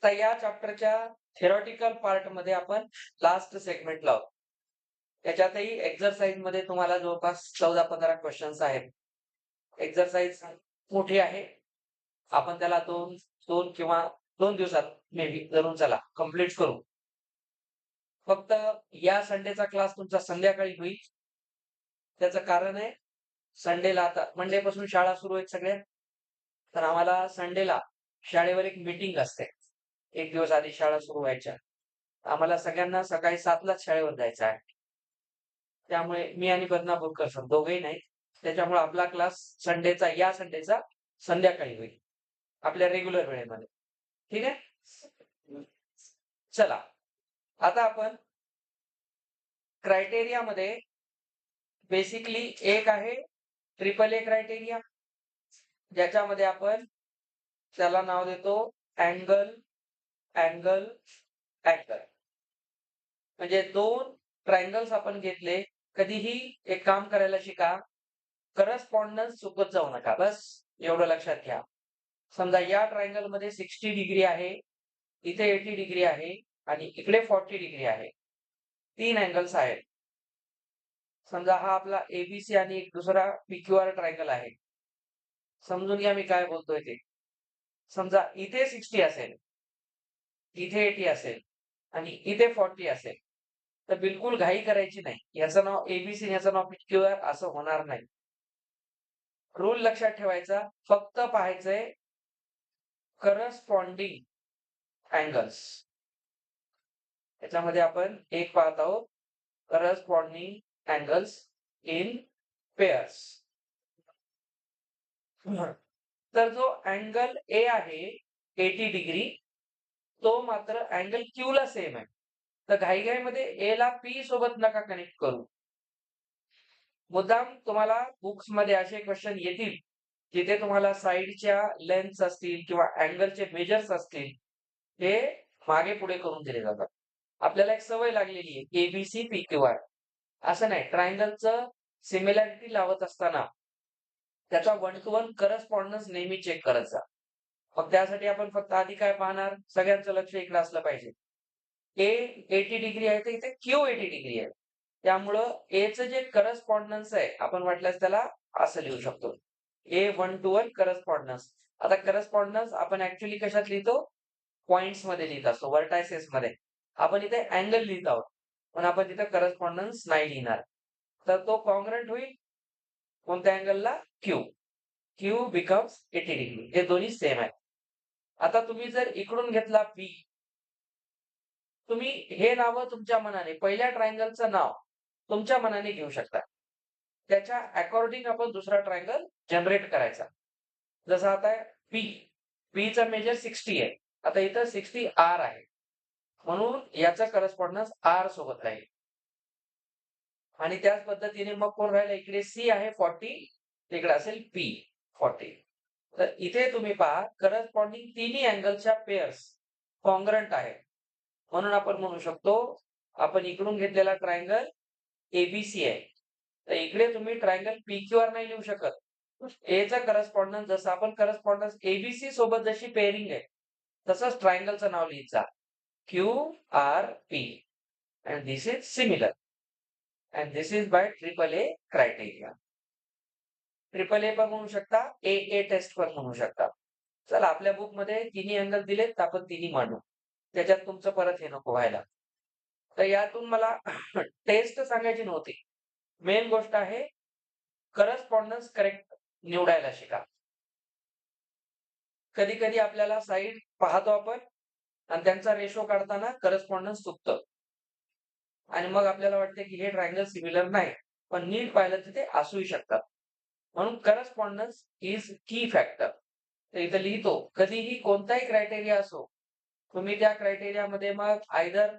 तर या चॅप्टरच्या theoretical part मध्ये आपण लास्ट सेगमेंट आहोत. त्याच्यातही एक्झरसाइज मध्ये तुम्हाला जवळपास 14-15 क्वेश्चन्स आहेत. एक्झरसाइज मोठी आहे. आपण त्याला दोन किंवा 2 दिवसात मे बी धरून चला कंप्लीट करू. फक्त या संडेचा क्लास तुमचा संध्याकाळी होईल. त्याचं कारण आहे संडेला आता मंडे पासून शाळा सुरू आहेत सगळ्या. तर आम्हाला संडेला शाळेवर एक मीटिंग असते. एक दिवस आधी शाळा सुरू व्हायच्या. आम्हाला सगळ्यांना सकाळी 7 लाच शाळेवर जायचं आहे. त्यामुळे मी आणि बदनापूरकर सर दोघेही नाहीत. त्याच्यामुळे आपला क्लास या संडेचा संध्याकाळी होईल. आपल्या रेग्युलर वेळेमध्ये. ठीक आहे? चला. आता आपण क्रायटेरियामध्ये बेसिकली एक आहे ट्रिपल ए क्रायटेरिया, ज्याच्यामध्ये आपण त्याला नाव देतो अँगल अँगल अँगल. म्हणजे 2 ट्रायंगल्स आपण घेतले. कधीही एक काम करायला शिका, करस्पॉन्डन्स चुकत जाऊ नका. बस एवढं लक्षात घ्या. समजा या ट्रायंगल मध्ये 60 डिग्री आहे, इथे 80 डिग्री आहे आणि इकडे 40 डिग्री आहे. 3 अँगल्स आहेत. समजा हा आपला एबीसी आणि एक दुसरा पीक्यूआर ट्रायंगल आहे. समजून घ्या मी काय बोलतोय ते. समजा इथे 60 असेल, इथे 80 असेल आणि इथे 40 असेल. तर बिलकुल घाई करायची नाही. याचं नाव एबीसी, याचं नाव पीक्यूआर असं होणार नाही. रूल लक्षात ठेवायचा, फक्त पाहायचंय करस्पॉन्डिंग अँगल्स. याच्यामध्ये आपण एक पाहत आहोत करस्पॉन्डिंग अँगल्स इन पेअर्स. तर जो अँगल ए आहे 80 डिग्री, तो मात्र अँगल क्यू ला सेम आहे. तर घाईघाईमध्ये ए ला पी सोबत नका कनेक्ट करू. मुद्दाम तुम्हाला बुक्स मध्ये असे क्वेश्चन येतील जिथे तुम्हाला साईडच्या लेंथ्स असतील किंवा अँगलचे मेजर्स असतील, हे मागे पुढे करून दिले जातात. आपल्याला एक सवय लागलेली आहे एबीसी पीक्यूआर. असं नाही, ट्रायंगलचं सिमिलॅरिटी लावत असताना त्याचा 1 to 1 करस्पॉन्डन्स नेहमी चेक करत जा. मग त्यासाठी आपण फक्त आधी काय पाहणार, सगळ्यांचं लक्ष इकडे असलं पाहिजे. ए 80 डिग्री आहे तर इथे क्यू 80 डिग्री आहे. त्यामुळं एचं जे करस्पॉन्डन्स आहे, आपण वाटल्यास त्याला असं लिहू शकतो, ए 1 to 1 करस्पॉन्डन्स. आता करस्पॉन्डन्स आपण ऍक्च्युअली कशात लिहितो, पॉइंट्स मध्ये लिहित असतो, व्हर्टायसेस मध्ये. आपण इथे अँगल लिहित आहोत, पण आपण तिथे करस्पॉन्डन्स नाही लिहिणार. तर तो कॉन्ग्रंट होईल कोणत्या अँगलला, क्यू. Q becomes 80 degree. हे दोन्ही सेम आहेत. आता तुम्ही जर इकडून घेतला बी, तुम्ही हे नाव तुमच्या मनाने, पहिल्या ट्रायंगलचं नाव तुमच्या मनाने घेऊ शकता. त्याच्या अकॉर्डिंग आपण दुसरा ट्रायंगल जनरेट करायचा. जसं आता पी, पीचा मेजर 60 आहे. आता इथं 60 आर आहे, म्हणून याचा करस्पॉन्डन्स आर सोबत राहील. आणि त्याच पद्धतीने मग कोण राहिलं, इकडे सी आहे 40, तिकडे असेल पी 40. तर इथे तुम्ही पहा करस्पॉन्डिंग तिन्ही अँगलच्या पेअर्स कॉन्ग्रंट आहे. म्हणून आपण म्हणू शकतो, आपण इकडून घेतलेला ट्रायंगल एबीसी आहे, तर इकडे तुम्ही ट्रायंगल पीक्यूआर नाही लिहू शकत. एचा करस्पॉन्डन्स जसं आपण करस्पॉन्डन्स एबीसी सोबत जशी पेअरिंग आहे, तसंच ट्रायंगलचं नाव लिहायचं Q R P. And this is similar. And this is by triple A criteria. Triple A पण म्हणू शकता, ए टेस्ट पण म्हणू शकता. चला, आपल्या बुक मध्ये तिन्ही अँगल दिलेत, तर आपण तिन्ही मांडू. त्याच्यात तुमचं परत हे नको व्हायला. तर यातून मला टेस्ट सांगायची नव्हती. मेन गोष्ट आहे करस्पॉन्डन्स करेक्ट निवडायला शिका. कधी कधी आपल्याला साईड पाहतो आपण आणि त्यांचा रेशो काढताना करस्पॉन्डन्स चुकतं आणि मग आपल्याला वाटते की हे ट्रायंगल सिमिलर नाही, पण नीट पाहिलं तर ते असूही शकतात. म्हणून करस्पॉन्डन्स इज की फॅक्टर. तर इथं लिहितो, कधीही कोणताही क्रायटेरिया असो, तुम्ही त्या क्रायटेरियामध्ये मग आयदर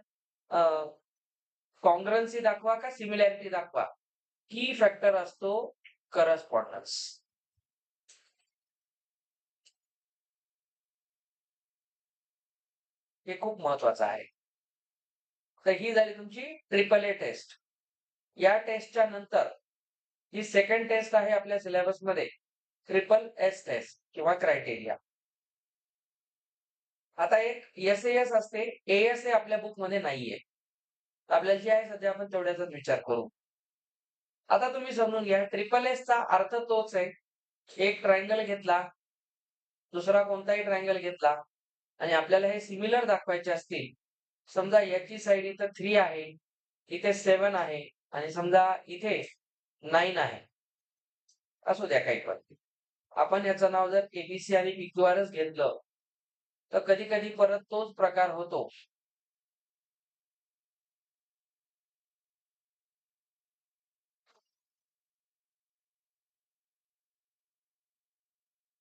कॉन्ग्रन्सी दाखवा का सिमिलॅरिटी दाखवा, की फॅक्टर असतो करस्पॉन्डन्स. हे खूप महत्वाचं आहे. तर ही झाली तुमची ट्रिपल ए टेस्ट. या टेस्टच्या नंतर ही सेकंड टेस्ट आहे आपल्या सिलेबस मध्ये, ट्रिपल एस टेस्ट किंवा क्रायटेरिया. आता एक एस असते, एएस हे आपल्या बुक मध्ये नाहीये. आपल्याला जे आहे सध्या आपण तेवढ्याचाच विचार करू. आता तुम्ही समजून घ्या, ट्रिपल एस चा अर्थ तोच आहे. एक ट्रायंगल घेतला, दुसरा कोणताही ट्रायंगल घेतला आणि आपल्याला हे सिमिलर दाखवायचे असतील. समजा याची साईड इथं 3 आहे, इथे 7 आहे आणि समजा इथे 9 आहे. असू द्या काही पण. आपण याचं नाव जर एबीसी आणि पीक्यूआरच घेतलं, तर कधी-कधी परत तोच प्रकार होतो.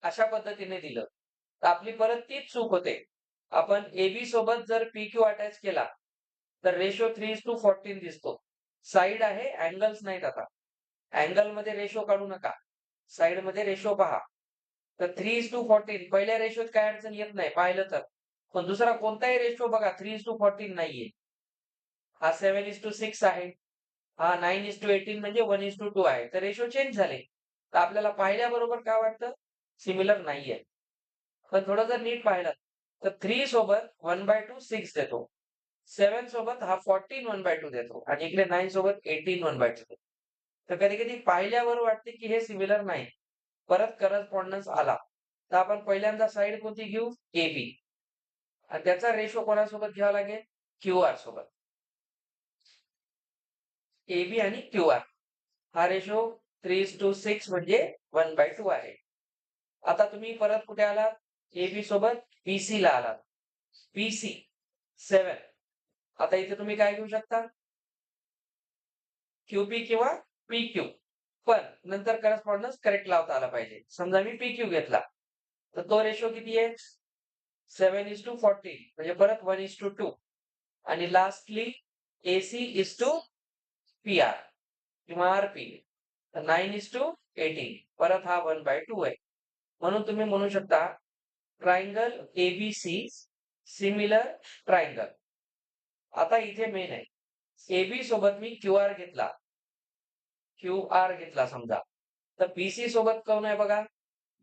अशा पद्धतीने दिलं, तर आपली परत तीच चूक होते. आपण एबी सोबत जर पीक्यू अटॅच केला, तर रेशो 3:14 दिसतो. साइड आहे, अँगल्स नाहीत आता. अँगलमध्ये रेशो काढू नका. साइडमध्ये रेशो पहा. तर 3:14 पहिल्या रेशोत काय अडचण येत नाही पाहिलं तर. पण दुसरा कोणताही रेशो बघा 3:14 नाहीये. हा 7:6 आहे. हा 9:18 म्हणजे 1:2 आहे. तर रेशो चेंज झाले. तर आपल्याला पाहिल्याबरोबर काय वाटतं? सिमिलर नाहीये. पण थोडं जर नीट पाहिलं, तर 3 सोबत 1/2 6 देतो. 7 सोबत हा 14 1/2 देतो आणि इकडे 9 सोबत 18 1/2 देतो. तर कधी-कधी पाहिल्यावर वाटते की हे सिमिलर नाही. परत करस्पॉन्डन्स आला. तर आपण पहिल्यांदा साइड कोणती घेऊ? एबी. आणि त्याचा रेशो कोणासोबत घ्यावा लागेल? क्यूआर सोबत. एबी आणि क्यूआर. हा रेशो 3:6 म्हणजे 1/2 आहे. आता तुम्ही परत कुठे आलात? एबी सोबत बीसी ला आलात. बीसी 7. आता इथे तुम्ही काय घेऊ शकता? क्यूबी किंवा पीक्यू. पण नंतर करस्पॉन्डन्स करेक्ट लावता आला पाहिजे. समजा मी पीक्यू घेतला, तर तो रेशो किती आहे? 7:14 म्हणजे परत 1:2 आणि lastly AC is to PR किंवा आरपी. तर 9:18 परत हा 1/2 आहे. म्हणून तुम्ही म्हणू शकता ट्रायंगल एबीसी सिमिलर ट्रायंगल. आता इथे मेन आहे. एबी सोबत मी क्यूआर घेतला. क्यूआर घेतला समजा. तर बीसी सोबत कोण आहे बघा?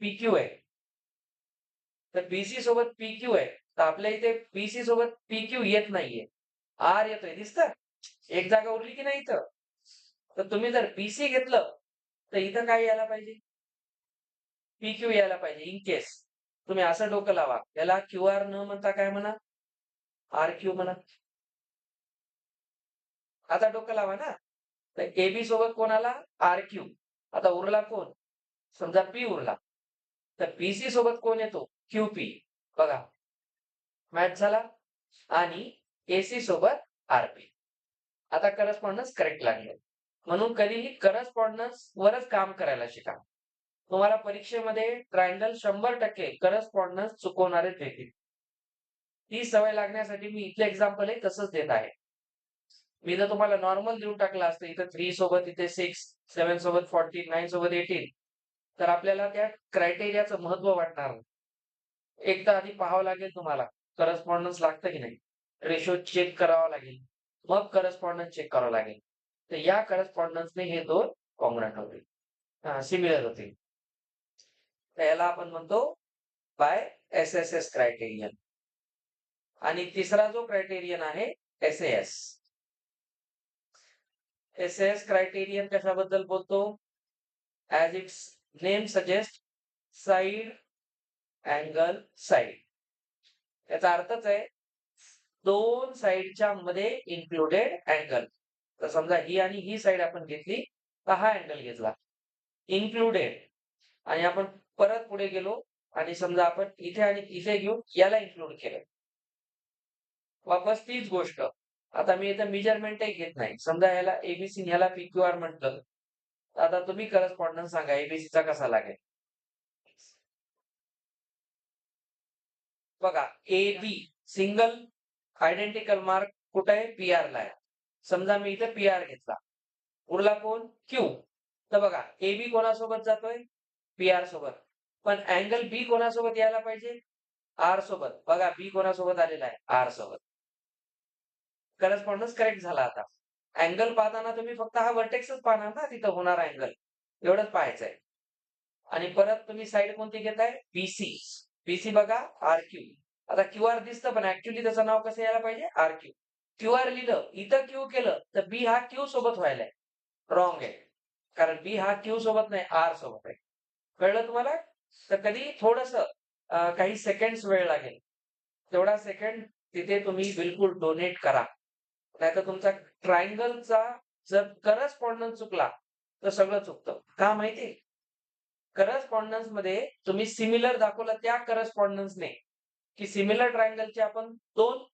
पीक्यू आहे. तर बीसी सोबत पीक्यू आहे. तर आपल्या इथे बीसी सोबत पीक्यू येत नाहीये. आर येतोय दिसतं? एक जागा उरली की नाही इथं? तर तुम्ही जर बीसी घेतलं, तर इथं काय यायला पाहिजे? पीक्यू यायला पाहिजे इन केस. तुम्ही असं डोकं लावा. याला क्यूआर न म्हणता काय म्हणा? आरक्यू म्हणा. आता डोकं लावा ना. तर एबी सोबत कोण आला? आरक्यू. आता उरला कोण? समजा पी उरला. तर बीसी सोबत कोण येतो? क्यूपी. बघा. मॅच झाला आणि एसी सोबत आरपी. आता करस्पॉन्डन्स करेक्ट लागले. म्हणून कधीही करस्पॉन्डन्स वरच काम करायला शिका. तुम्हाला परीक्षेमध्ये ट्रायंगल 100% करस्पॉन्डन्स चुकवणारेच येतील. ती सवय लागण्यासाठी मी इथलं एक्झाम्पल आहे तसंच देत आहे. मी जर तुम्हाला नॉर्मल देऊन टाकलं असतं, इथं 3 सोबत इथे 6, 7 सोबत 14, 9 सोबत 18, तर आपल्याला त्या क्रायटेरियाचं महत्व वाटणार नाही. एकदा आधी पाहावं लागेल तुम्हाला, करस्पॉन्डन्स लागतं की नाही. रेशो चेक करावा लागेल. मग करस्पॉन्डन्स चेक करावं लागेल. तर या करस्पॉन्डन्सने हे दोन कॉंग्रुएंट होतील. सिमिलर होतील. तर याला आपण म्हणतो बाय एस-एस-एस क्रायटेरियन. आणि तिसरा जो क्रायटेरियन आहे एस-ए-एस. एस-एस क्रायटेरियन कशाबद्दल बोलतो? As its name suggest side angle side. याचा अर्थच आहे दोन साइडच्या मध्ये इन्क्लुडेड अँगल. तर समजा ही आणि ही साइड आपण घेतली, तर हा अँगल घेतला. इन्क्लुडेड आणि आपण परत पुढे गेलो आणि समजा आपण इथे आणि इथे घेऊन याला इन्क्लूड केलं. वापस तीच गोष्ट. आता मी इथं मेजरमेंटही घेत नाही. समजा याला एबीसी याला पीक्यूआर म्हटलं. आता तुम्ही करस्पॉन्डन्स सांगा एबीसीचा कसा लागेल? बघा ए-बी सिंगल आयडेंटिकल मार्क कुठे आहे? पीआर ला आहे. समजा मी इथे पीआर घेतला. उरला कोण? क्यू. तर बघा एबी कोणासोबत जातोय? पीआर सोबत. पण अँगल बी कोणासोबत यायला पाहिजे? आर सोबत. बघा बी कोणासोबत आलेला आहे? आर सोबत. करस्पॉन्डन्स करेक्ट झाला आता. अँगल पाहताना तुम्ही फक्त हा व्हर्टेक्सच पाहणार ना तिथं होणार अँगल. एवढंच पाहायचंय. आणि परत तुम्ही साइड कोणती घेताय? बीसी. बीसी बघा आरक्यू. आता क्यूआर दिसतं पण ऍक्च्युअली त्याचं नाव कसं यायला पाहिजे आर क्यू. क्यूआर लिहिलं इथं क्यू केलं तर बी हा क्यू सोबत व्हायलाय. रॉंग आहे. कारण बी हा क्यू सोबत नाही आर सोबत आहे. कळलं तुम्हाला? तर कधी थोडंसं काही सेकंड्स वेळ लागेल. तेवढा सेकंड तिथे तुम्ही बिलकुल डोनेट करा. नाहीतर तुमचा ट्रायंगलचा जर करस्पॉन्डन्स चुकला, तर सगळं चुकतं. का माहिती करस्पॉन्डन्समध्ये तुम्ही सिमिलर दाखवलं त्या करस्पॉन्डन्सने, की सिमिलर ट्रायंगलचे आपण 2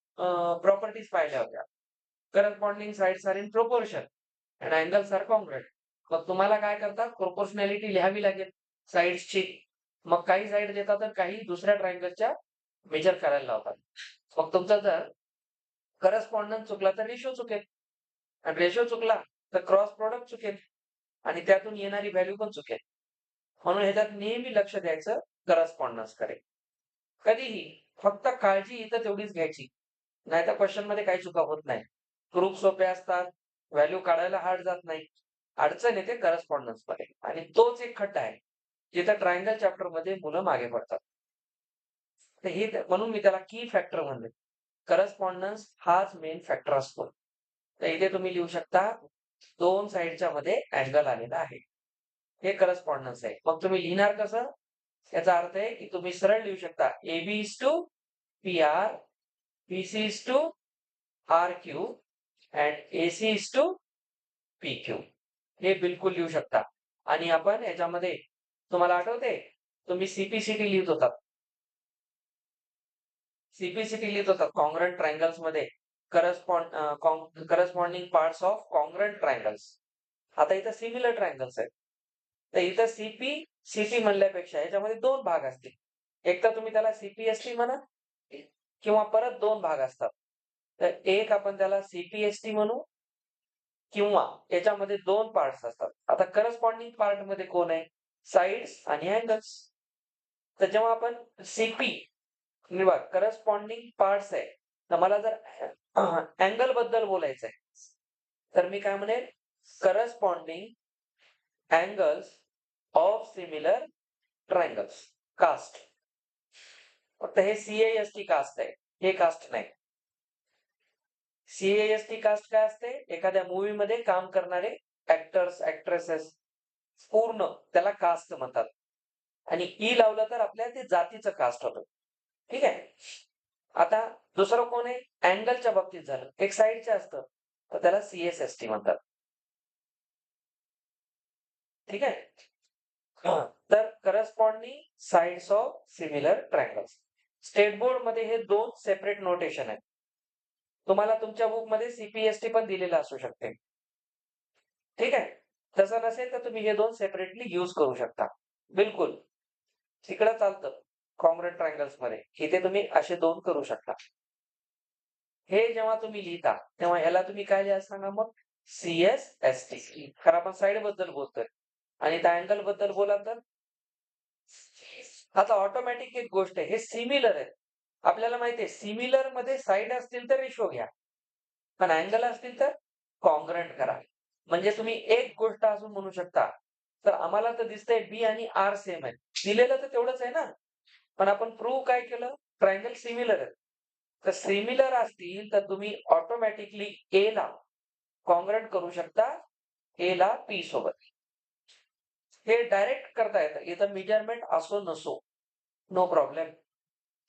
प्रॉपर्टीज पाहिल्या होत्या. Corresponding sides are in proportion and angles are congruent. मग तुम्हाला काय करतात प्रोपोर्शनॅलिटी लिहावी लागेल साइड्सची. मग काही साइड देतात तर काही दुसऱ्या ट्रायंगलच्या मेजर करायला लावतात. मग तुमचा जर करस्पॉन्डन्स चुकला तर रेशो चुकेल आणि रेशो चुकला तर क्रॉस प्रॉडक्ट चुकेल आणि त्यातून येणारी व्हॅल्यू पण चुकेल. म्हणून ह्याच्यात नेहमी लक्ष द्यायचं करस्पॉन्डन्सकडे. कधीही फक्त काळजी इथं तेवढीच घ्यायची. नाहीतर क्वेश्चनमध्ये काही चुका होत नाही. प्रूफ सोपे असतात, व्हॅल्यू काढायला हार्ड जात नाही. अडचण येते करस्पॉन्डन्समध्ये आणि तोच एक खड्डा आहे, जिथं ट्रायंगल चॅप्टरमध्ये मुलं मागे पडतात. तर हे म्हणून मी त्याला की फॅक्टर म्हणले. करस्पॉन्डन्स हाच मेन फॅक्टर असतो. तर इथे तुम्ही लिहू शकता 2 साइडच्या मध्ये अँगल आलेला आहे. हे करस्पॉन्डन्स आहे. मग तुम्ही लिहिणार कसं? याचा अर्थ आहे की तुम्ही सरळ लिहू शकता AB is to PR, BC is to RQ and AC is to PQ. हे बिलकुल लिहू शकता. आणि आपण याच्यामध्ये तुम्हाला आठवते तुम्ही CPCT लिहित होतात. CPCT लिहित होतात कॉन्ग्रुएंट ट्रायंगल्स मध्ये corresponding parts of congruent triangles. आता इथं सिमिलर ट्रायंगल्स आहेत. तर इथं CPCT म्हणल्यापेक्षा याच्यामध्ये 2 भाग असतील. एक तर तुम्ही त्याला CPST म्हणा किंवा परत 2 भाग असतात. तर एक आपण त्याला CPST म्हणू किंवा याच्यामध्ये 2 पार्ट्स असतात. आता करस्पॉन्डिंग पार्ट मध्ये कोण आहे? साइड्स आणि अँगल्स. तर जेव्हा आपण CP बघा करस्पॉन्डिंग पार्ट्स आहे. तर मला जर अँगल बद्दल बोलायचं आहे, तर मी काय म्हणेल corresponding angles of similar triangles CAST. फक्त हे CAST कास्ट आहे, हे कास्ट नाही. CAST कास्ट काय असते? एखाद्या मूवी मध्ये काम करणारे ऍक्टर्स ऍक्ट्रेसेस पूर्ण त्याला कास्ट म्हणतात. आणि ई लावलं तर आपल्या ते जातीचं कास्ट होतं. ठीक आहे. आता दुसरं कोण आहे? अँगलच्या बाबतीत झालं. एक साइडचे असतं तर त्याला CSST म्हणतात. ठीक आहे. तर corresponding sides of similar triangles. State board मध्ये हे 2 सेपरेट नोटेशन आहेत. तुम्हाला तुमच्या बुक मध्ये CPST पण दिलेलं असू शकते. ठीक आहे. तसं नसेल तर तुम्ही हे 2 सेपरेटली यूज करू शकता. बिलकुल. तिकडं चालतं कॉन्ग्रुएंट ट्रायंगल्स मध्ये. इथे तुम्ही असे 2 करू शकता. हे जेव्हा तुम्ही लिहिता तेव्हा ह्याला तुम्ही काय लिहा सांगा मग? CSST. कारण आपण साइड बद्दल बोलतोय आणि त्या अँगल बद्दल बोला तर आता ऑटोमॅटिक एक गोष्ट आहे, हे सिमिलर आहे. आपल्याला माहिती आहे सिमिलर मध्ये साइड असतील तर रेशो घ्या. पण अँगल असतील तर कॉन्ग्रुएंट करा. म्हणजे तुम्ही एक गोष्ट अजून म्हणू शकता. तर आम्हाला तर दिसतंय बी आणि आर सेम आहे. दिलेलं तर तेवढंच आहे ना. पण आपण प्रूव्ह काय केलं? ट्रायंगल सिमिलर आहे. तर सिमिलर असतील तर तुम्ही ऑटोमॅटिकली ए ला कॉन्ग्रुएंट करू शकता ए ला पी सोबत. हे डायरेक्ट करता येतं. इथं मेजरमेंट असो नसो, नो प्रॉब्लेम.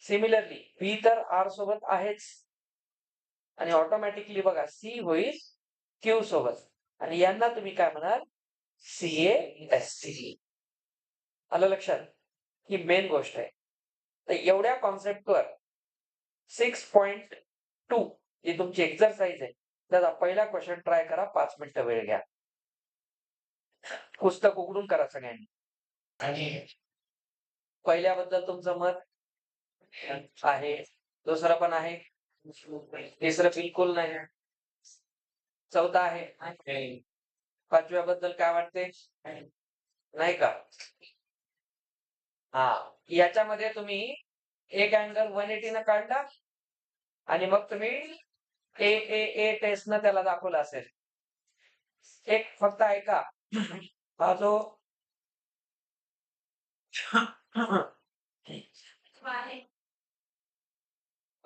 सिमिलरली बी तर आर सोबत आहेच आणि ऑटोमॅटिकली बघा सी होईल क्यू सोबत आणि यांना तुम्ही काय म्हणाल? CAST. आलं लक्षात? ही मेन गोष्ट आहे. तर एवढ्या कॉन्सेप्टवर 6.2 जी तुमची एक्सरसाइज आहे, त्याचा पहिला क्वेश्चन ट्राय करा. 5 मिनिटं वेळ घ्या. पुस्तक उघडून करा सगळ्यांनी. आणि पहिल्याबद्दल तुमचं मत आहे, दुसरं पण आहे, तिसरं बिलकुल नाही, चौथा आहे, पाचव्याबद्दल काय वाटते? नाही का? हा, याच्यामध्ये तुम्ही एक अँगल 180 न काढला आणि मग तुम्ही ए टेस्ट न त्याला दाखवलं असेल. एक फक्त ऐका, हा जो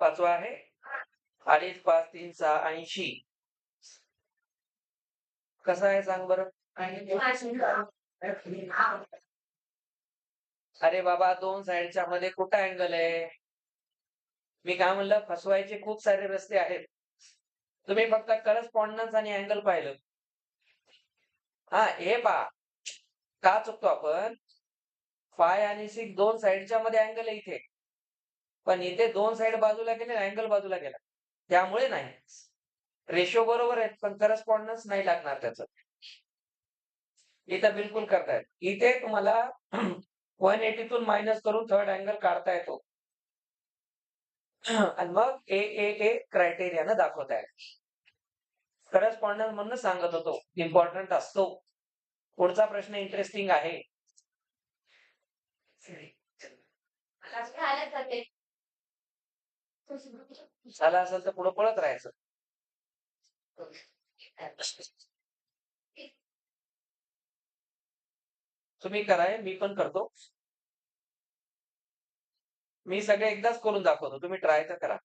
पाचवा आहे 2.5, 5, 3, 6, 80. कसा आहे सांग बरं? अरे बाबा, दोन साईडच्या मध्ये कुठं अँगल आहे? मी काय म्हणलं, फसवायचे खूप सारे रस्ते आहेत. तुम्ही फक्त करस्पॉन्डन्स आणि अँगल पाहिलं. हा, हे पहा, का चुकतो आपण? फाय आणि 6 दोन साईडच्या मध्ये अँगल आहे इथे, पण इथे दोन साईड बाजूला गेले, अँगल बाजूला गेला, त्यामुळे नाही. रेशो बरोबर आहे, पण करस्पॉन्डन्स नाही लागणार त्याचं. इथं बिलकुल करतायत. इथे तुम्हाला 180 मायनस करून थर्ड अँगल काढता येतो आणि मग ए क्रायटेरियानं दाखवताय. करस्पॉन्डन्स म्हणून सांगत होतो, इम्पॉर्टंट असतो. पुढचा प्रश्न इंटरेस्टिंग आहे. झाला असेल तर पुढे पळत राहायचं. तुम्ही कराय, मी पण करतो. मी सगळे एकदाच करून दाखवतो, तुम्ही ट्राय तर करा.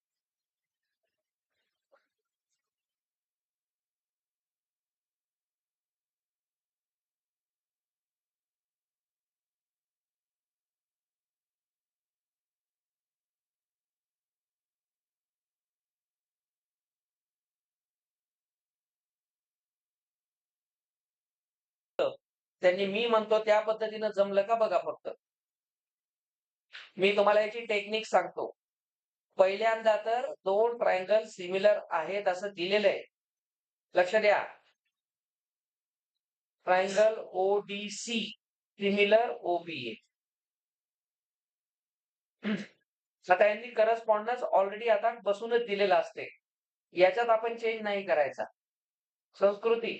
त्यांनी मी म्हणतो त्या पद्धतीनं जमलं का बघा फक्त. मी तुम्हाला याची टेक्निक सांगतो. पहिल्यांदा तर दोन ट्रायंगल सिमिलर आहेत असं दिलेलं आहे, लक्ष द्या. Triangle ODC similar OBA. आता यांनी करस्पॉन्डन्स ऑलरेडी आता बसूनच दिलेला असते, याच्यात आपण चेंज नाही करायचा. संस्कृती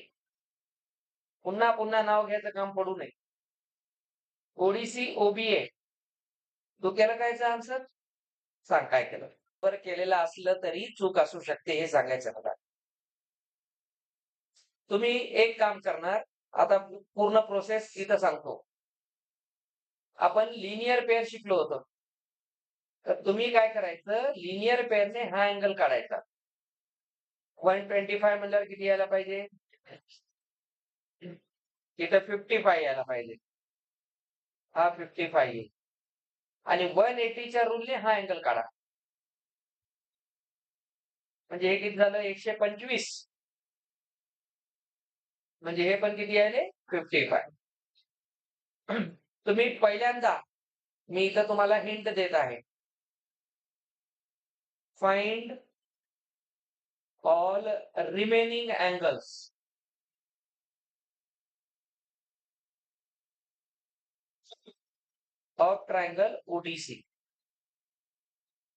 पुन्हा पुन्हा नाव घ्यायचं काम पडू नये. ओडीसी ओबीए, तू केलं कायचा आन्सर सांग, काय केलं? बरं, केलेलं असलं तरी चूक असू शकते हे सांगायचं मला. तुम्ही एक काम करणार, आता पूर्ण प्रोसेस इथं सांगतो. आपण लिनियर पेअर शिकलो होतो, तर तुम्ही काय करायचं, लिनियर पेअरने हा अँगल काढायचा. 125 म्हणल्यावर किती यायला पाहिजे? इथं 55 यायला पाहिजे. हा 55 येईल आणि 180च्या रूलने हा अँगल काढा. म्हणजे हे किती झालं? 125. म्हणजे हे पण किती आले? 55. तुम्ही पहिल्यांदा, मी इथं तुम्हाला हिंट देत आहे, find all remaining angles of triangle ODC.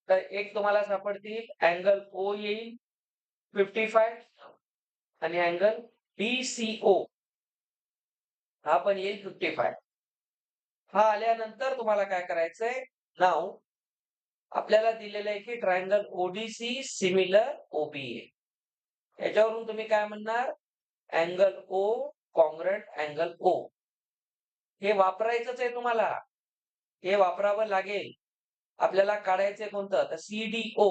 तर एक तुम्हाला सापडतील, अँगल ओ येईल 55 आणि अँगल डीसीओ हा पण येईल 55. हा आल्यानंतर तुम्हाला काय करायचंय, नाव आपल्याला दिलेलं आहे की ट्रायंगल ओडीसी सिमिलर ओबीए. याच्यावरून तुम्ही काय म्हणणार, angle O congruent angle O. हे वापरायचंच आहे तुम्हाला, हे वापरावं लागेल. आपल्याला काढायचंय कोणतं, तर सीडीओ.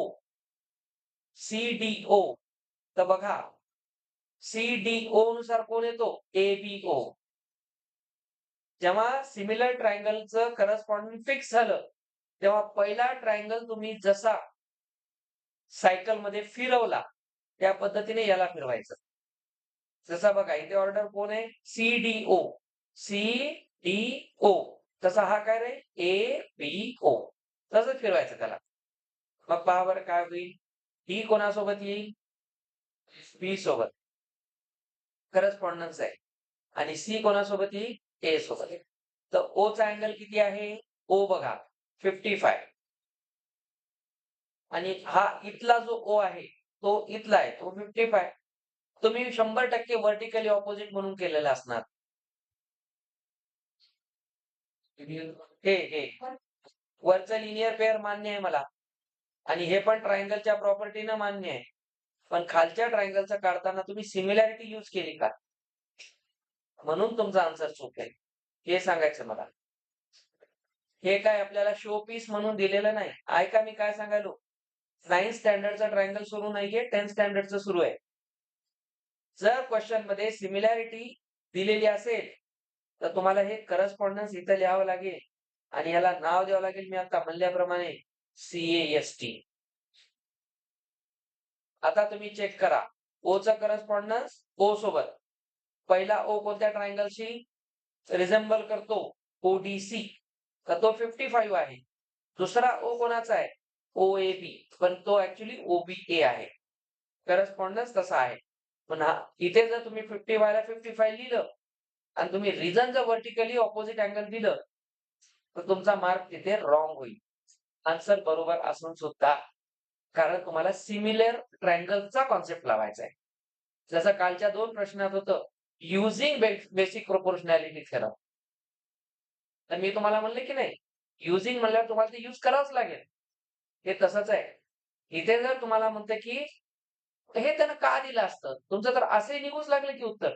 सीडीओ तर बघा, सीडीओ नुसार कोण येतो? एबीओ. जेव्हा सिमिलर ट्रायंगलचं करस्पॉन्डिंग फिक्स झालं, तेव्हा पहिला ट्रायंगल तुम्ही जसा सायकल मध्ये फिरवला त्या पद्धतीने याला फिरवायचं. जसा बघा इथे ऑर्डर कोण आहे, सीडीओ. सीडीओ तसा हा काय रे, एबीओ. तसंच फिरवायचं त्याला. मग पहा बरं काय होईल, डी कोणासोबत येईल? बी सोबत, करस्पॉन्डन्स आहे. आणि सी कोणासोबत येईल? ए सोबत. तर ओ चा अँगल किती आहे? ओ बघा 55 आणि हा इथला जो ओ आहे तो इथला आहे, तो 55. तुम्ही 100% व्हर्टिकली ऑपोजिट म्हणून केलेलं असणार. हे वरचं लिनियर पेअर मान्य आहे मला, आणि हे पण ट्रायंगलच्या प्रॉपर्टीनं मान्य आहे, पण खालच्या ट्रायंगलचं काढताना तुम्ही सिमिलॅरिटी यूज केली का, म्हणून तुमचा आन्सर चूक आहे, हे सांगायचं मला. हे काय आपल्याला शो पीस म्हणून दिलेलं नाही. ऐका मी काय सांगायलो, 9th स्टँडर्डचा ट्रायंगल सुरू नाहीये, 10th स्टँडर्डचं सुरू आहे. जर क्वेश्चन मध्ये सिमिलॅरिटी दिलेली असेल तर तुम्हाला हे करस्पॉन्डन्स इथं लिहावं लागेल आणि याला नाव द्यावं लागेल मी आता म्हणल्याप्रमाणे CAST. आता तुम्ही चेक करा O चा करस्पॉन्डन्स O सोबत. पहिला O कोणत्या ट्रायंगलशी रिझेंबल करतो? ODC. तर तो 55 आहे. दुसरा O कोणाचा आहे? OAB. पण तो ऍक्च्युली OBA आहे. करस्पॉन्डन्स तसा आहे. पण इथे जर तुम्ही 55 ला 55 लिहिलं आणि तुम्ही रिझन जर व्हर्टिकली ऑपोजिट अँगल दिलं तर तुमचा मार्क तिथे रॉंग होईल. आन्सर बरोबर असून सुद्धा, कारण तुम्हाला सिमिलर ट्रायंगलचा कॉन्सेप्ट लावायचा आहे. जसं कालच्या 2 प्रश्नात होतं युजिंग बेसिक प्रोपोर्शनॅलिटी थेरम. तर मी तुम्हाला म्हणले की नाही, युजिंग म्हणल्यावर तुम्हाला ते यूज करावंच लागेल. हे तसंच आहे. इथे जर तुम्हाला म्हणतं की हे त्यानं का दिलं असतं? तुमचं तर असे निघूच लागलं की उत्तर.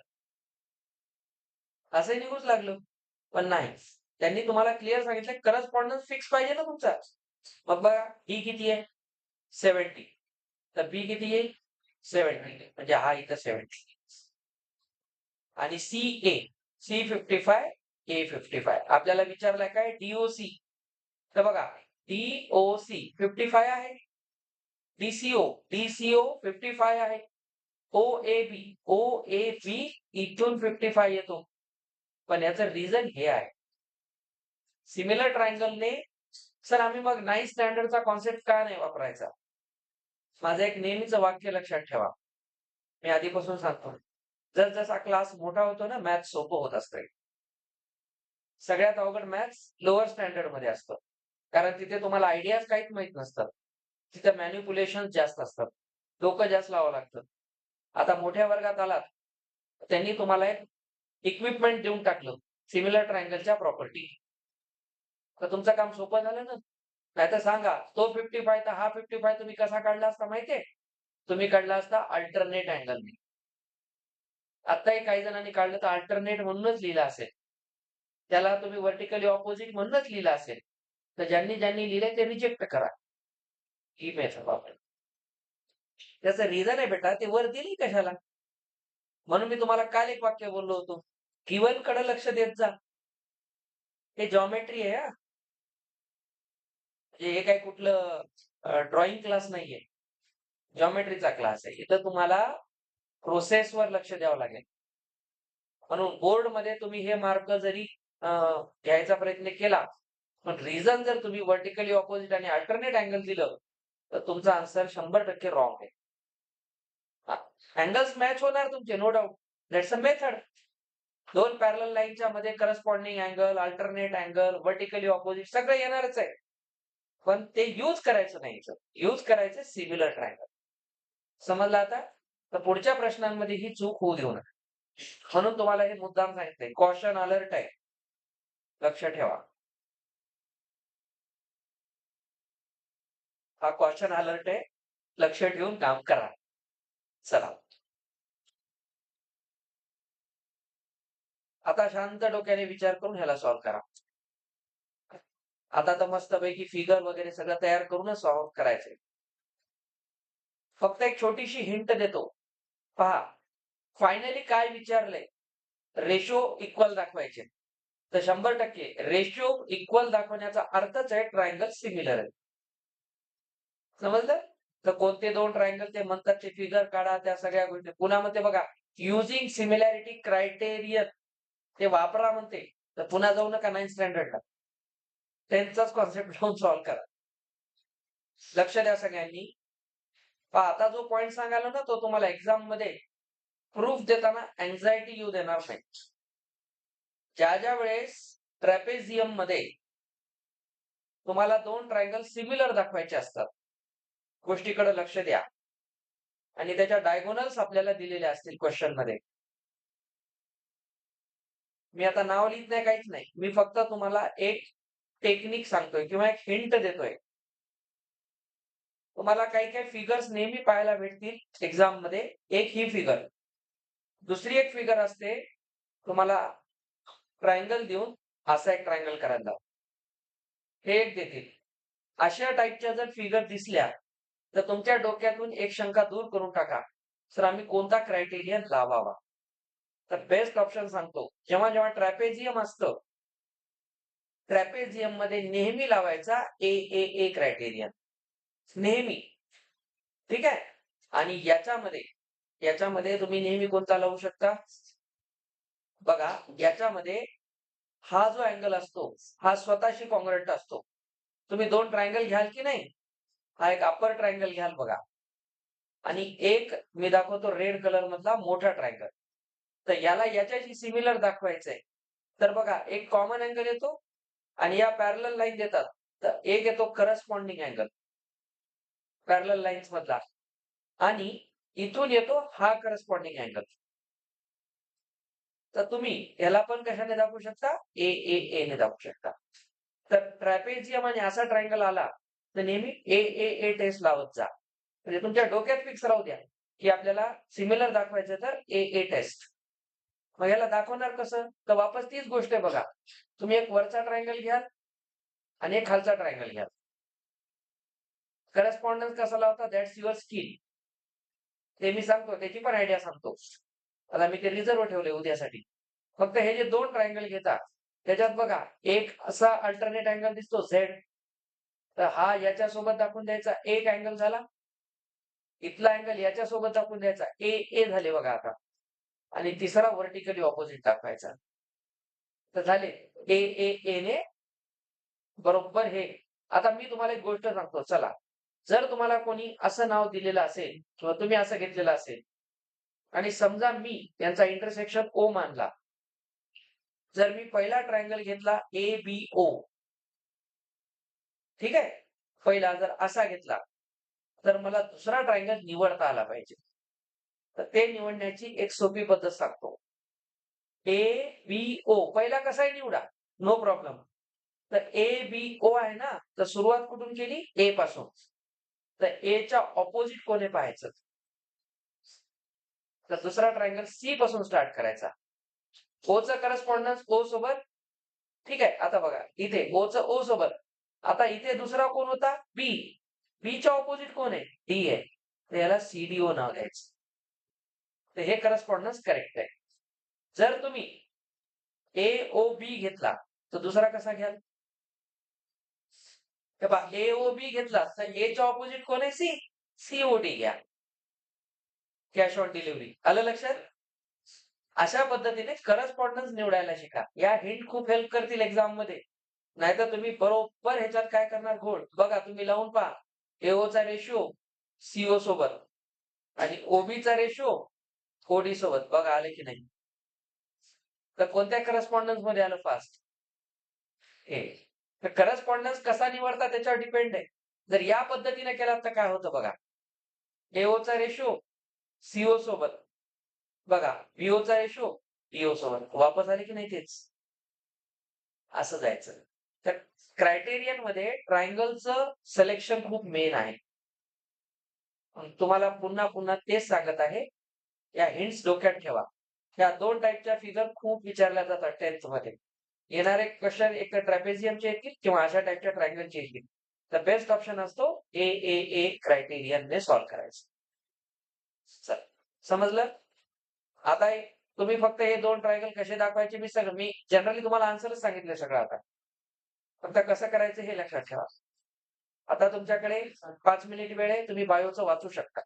असंही निघूच लागलं. पण नाही. त्यांनी तुम्हाला क्लिअर सांगितलं करस्पॉन्डन्स फिक्स पाहिजे ना तुमचा. मग बघा ही किती आहे? 70. तर बी किती येईल? 70. म्हणजे हा इथं 70. आणि CA. C 55, A 55. आपल्याला विचारलाय काय? DOC. तर बघा DOC 55 आहे. DCO 55 आहे. OAB इथून 55 येतो. पण याचं रिझन हे आहे. सिमिलर ट्रायंगलने सर आम्ही मग 9th स्टँडर्डचा कॉन्सेप्ट का नाही वापरायचा? माझं एक नेहमीचं वाक्य लक्षात ठेवा. मी आधीपासून सांगतो. जर जसा क्लास मोठा होतो ना, मॅथ सोपं होत असतंय. सगळ्यात अवघड मॅथ्स लोअर स्टँडर्ड मध्ये असतं. कारण तिथे तुम्हाला आयडियाज काहीच माहित नसतात. तिथे मॅनिप्युलेशन जास्त असतात. डोकं जास्त लावावं लागतं. आता मोठ्या वर्गात आलात, त्यांनी तुम्हाला एक इक्विपमेंट देऊन टाकलं सिमिलर ट्रायंगलच्या प्रॉपर्टी. तर तुमचं काम सोपं झालं ना. नाहीतर सांगा तो 55 तर हा 55 तुम्ही कसा काढला असता माहितीये? तुम्ही काढला असता अल्टरनेट अँगलने. आताही काही जणांनी काढलं तर अल्टरनेट म्हणूनच लिहिलं असेल. त्याला तुम्ही व्हर्टिकली ऑपोजिट म्हणूनच लिहिलं असेल. तर ज्यांनी ज्यांनी लिहिलंय ते रिजेक्ट करा. ही मेथड वापरा. त्याचं रिझन आहे बेटा, ते वर दिली कशाला? म्हणून मी तुम्हाला काल एक वाक्य बोललो होतो. गिवन कडे लक्ष देत जा. हे जॉमेट्री आहे हा. म्हणजे हे काय कुठलं ड्रॉइंग क्लास नाहीये. जॉमेट्रीचा क्लास आहे. इथं तुम्हाला प्रोसेसवर लक्ष द्यावं लागेल. म्हणून बोर्डमध्ये तुम्ही हे मार्क जरी घ्यायचा प्रयत्न केला, पण रिझन जर तुम्ही व्हर्टिकली ऑपोजिट आणि अल्टरनेट अँगल दिलं तर तुमचा आन्सर 100% रॉंग आहे. अँगल्स मॅच होणार तुमचे, no doubt. That's a method. 2 parallel लाईनच्या मध्ये corresponding angle, alternate angle, vertically opposite सगळं येणारच आहे. पण ते यूज करायचं नाही. यूज करायचं सिमिलर ट्रायंगल. समजलं आता? तर पुढच्या प्रश्नांमध्ये ही चूक होऊ देऊ नका. म्हणून तुम्हाला हे मुद्दाम सांगितलंय. कॉशन अलर्ट आहे. लक्ष ठेवा. हा कॉशन अलर्ट आहे. लक्ष ठेवून काम करा. चला. आता शांत डोक्याने विचार करून ह्याला सॉल्व्ह करा. आता तर मस्तपैकी फिगर वगैरे सगळं तयार करूनच सॉल्व्ह करायचंय. फक्त एक छोटीशी हिंट देतो. पहा, फायनली काय विचारलंय? रेशो इक्वल दाखवायचे. तर 100% रेशो इक्वल दाखवण्याचा अर्थच आहे ट्रायंगल सिमिलर आहे. समजलं? तर कोणते 2 ट्रायंगल ते म्हणतात ते फिगर काढा, त्या सगळ्या गोष्टी. पुन्हा म्हणते बघा, युजिंग सिमिलॅरिटी क्रायटेरियन ते वापरा म्हणते. तर पुन्हा जाऊ नका 9th स्टँडर्डला. 10thचाच कॉन्सेप्ट घेऊन सॉल्व्ह करा. लक्ष द्या सगळ्यांनी. पहा आता जो पॉइंट सांगायला ना, तो तुम्हाला एक्झाम मध्ये प्रूफ देताना अँझायटी येऊ देणार नाही. ज्या वेळेस ट्रॅपेझियम मध्ये तुम्हाला 2 ट्रायंगल सिमिलर दाखवायचे असतात, गोष्टीकडे लक्ष द्या. आणि त्याच्या डायगोनल्स आपल्याला दिलेले असतील क्वेश्चन मध्ये. मी आता नाव लिहित नाही, काहीच नाही. मी फक्त तुम्हाला एक टेक्निक सांगतोय किंवा एक हिंट देतोय. तुम्हाला काही काही फिगर्स नेहमी पाहायला भेटतील एक्झाम मध्ये. एक ही फिगर, दुसरी एक फिगर असते तुम्हाला ट्रायंगल देऊन असा एक ट्रायंगल करायला. हे एक देतील. अशा टाईपच्या जर फिगर दिसल्या तर तुमच्या डोक्यातून एक शंका दूर करून टाका. सर आम्ही कोणता क्रायटेरियन लावावा? तर बेस्ट ऑप्शन सांगतो. जेव्हा जेव्हा ट्रॅपेझियम असतं, ट्रॅपेझियम मध्ये नेहमी लावायचा ए क्रायटेरियन. नेहमी. ठीक आहे? आणि याच्यामध्ये तुम्ही नेहमी कोणता लावू शकता? बघा, याच्यामध्ये हा जो अँगल असतो, हा स्वतःशी कॉन्ग्रुएंट असतो. तुम्ही 2 ट्रायंगल घ्याल की नाही? हा एक अपर ट्रायंगल घ्याल बघा. आणि एक मी दाखवतो रेड कलर मधला मोठा ट्रायंगल. तर याला याच्याशी सिमिलर दाखवायचंय. तर बघा, एक कॉमन अँगल येतो आणि या पॅरलल लाईन देतात. तर एक येतो करस्पॉन्डिंग अँगल. पॅरलल लाईन्स मधला. आणि इथून येतो हा करस्पॉन्डिंग अँगल. तर तुम्ही याला पण कशाने दाखवू शकता? ने दाखवू शकता. तर ट्रॅपेझियम आणि असा ट्रायंगल आला तर नेहमी ए टेस्ट लावत जा. म्हणजे तुमच्या डोक्यात फिक्स राहू द्या की आपल्याला सिमिलर दाखवायचं तर ए टेस्ट. मग याला दाखवणार कसं? तर वापस तीच गोष्ट आहे बघा. तुम्ही एक वरचा ट्रायंगल घ्याल आणि एक खालचा ट्रायंगल घ्याल. करस्पॉन्डन्स कसा लावता? That's your skill. ते मी सांगतो, त्याची पण आयडिया सांगतो. आता मी ते रिझर्व ठेवले उद्यासाठी. फक्त हे जे 2 ट्रायंगल घेतात, त्याच्यात बघा एक असा अल्टरनेट अँगल दिसतो झेड. तर हा याच्यासोबत दाखवून द्यायचा एक अँगल झाला. इथला अँगल याच्यासोबत दाखवून द्यायचा ए झाले बघा आता. आणि तिसरा व्हर्टिकली ऑपोजिट दाखवायचा. तर झाले ने बरोबर हे. आता मी तुम्हाला एक गोष्ट सांगतो चला. जर तुम्हाला कोणी असं नाव दिलेलं असेल किंवा तुम्ही असं घेतलेलं असेल आणि समजा मी यांचा इंटरसेक्शन ओ मानला. जर मी पहिला ट्रायंगल घेतला ABO, ठीक आहे? पहिला जर असा घेतला, तर मला दुसरा ट्रायंगल निवडता आला पाहिजे. तर ते निवडण्याची एक सोपी पद्धत सांगतो. ABO पहिला कसाही निवडा, नो प्रॉब्लेम. तर ABO आहे ना, तर सुरुवात कुठून केली? ए पासून. तर एच्या ऑपोजिट कोण आहे पाहायचं. तर दुसरा ट्रायंगल सी पासून स्टार्ट करायचा. ओचा करस्पॉन्डन्स ओ सोबत. ठीक आहे, आता बघा इथे ओचं ओ सोबत. आता इथे दुसरा कोण होता? बी. बीच्या ऑपोजिट कोण आहे? डी आहे. तर याला CDO नाव द्यायचं. तर हे करस्पॉन्डन्स करेक्ट आहे. जर तुम्ही AOB घेतला तर दुसरा कसा घ्याल? हे पहा, AOB घेतला तर एच्या ऑपोजिट कोण आहे? सी. COD घ्या. Cash on delivery. आलं लक्षात? अशा पद्धतीने करस्पॉन्डन्स निवडायला शिका. या हिंट खूप हेल्प करतील एक्झाम मध्ये. नाहीतर तुम्ही बरोबर ह्याच्यात काय करणार घोळ. बघा तुम्ही लावून पहा. AOचा रेशिओ CO सोबत आणि OBचा रेशिओ OD सोबत. बघा आले की नाही? तर कोणत्या करस्पॉन्डन्स मध्ये आलं फास्ट? हे. तर करस्पॉन्डन्स कसा निवडता त्याच्यावर डिपेंड आहे. जर या पद्धतीने केला तर काय होतं बघा. AOचा रेशिओ CO सोबत. बघा BOचा रेशिओ DO सोबत. वापस आले की नाही तेच? असं जायचं. तर क्रायटेरियन मध्ये ट्रायंगलचं सिलेक्शन खूप मेन आहे. तुम्हाला पुन्हा पुन्हा तेच सांगत आहे. या हिंट्स डोक्यात ठेवा. या 2 टाइपच्या फिगर खूप विचारल्या जातात 10th मध्ये. येणारे क्वेश्चन एक तर ट्रॅपेझियमचे येतील किंवा अशा टाइपच्या ट्रायंगलचे येतील. तर बेस्ट ऑप्शन असतो क्रायटेरियनने सॉल्व्ह करायचं. चल समजलं? आता तुम्ही फक्त हे 2 ट्रायंगल कसे दाखवायचे मी जनरली तुम्हाला आन्सरच सांगितलं सगळं आता. फक्त कसं करायचं हे लक्षात ठेवा. आता तुमच्याकडे 5 मिनिट वेळ आहे. तुम्ही बायोचं वाचू शकता.